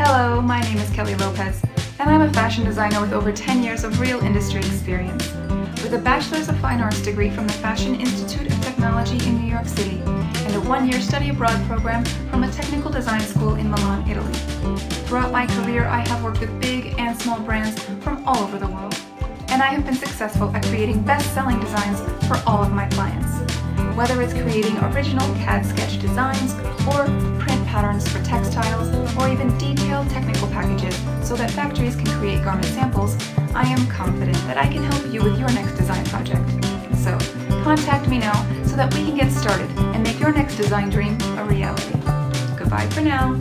Hello, my name is Kelly Lopez, and I'm a fashion designer with over 10 years of real industry experience. With a Bachelor's of Fine Arts degree from the Fashion Institute of Technology in New York City, and a one-year study abroad program from a technical design school in Milan, Italy. Throughout my career, I have worked with big and small brands from all over the world, and I have been successful at creating best-selling designs for all of my clients. Whether it's creating original CAD sketch designs, or print patterns for textiles, or even detailed technical packages so that factories can create garment samples, I am confident that I can help you with your next design project. So, contact me now so that we can get started and make your next design dream a reality. Goodbye for now.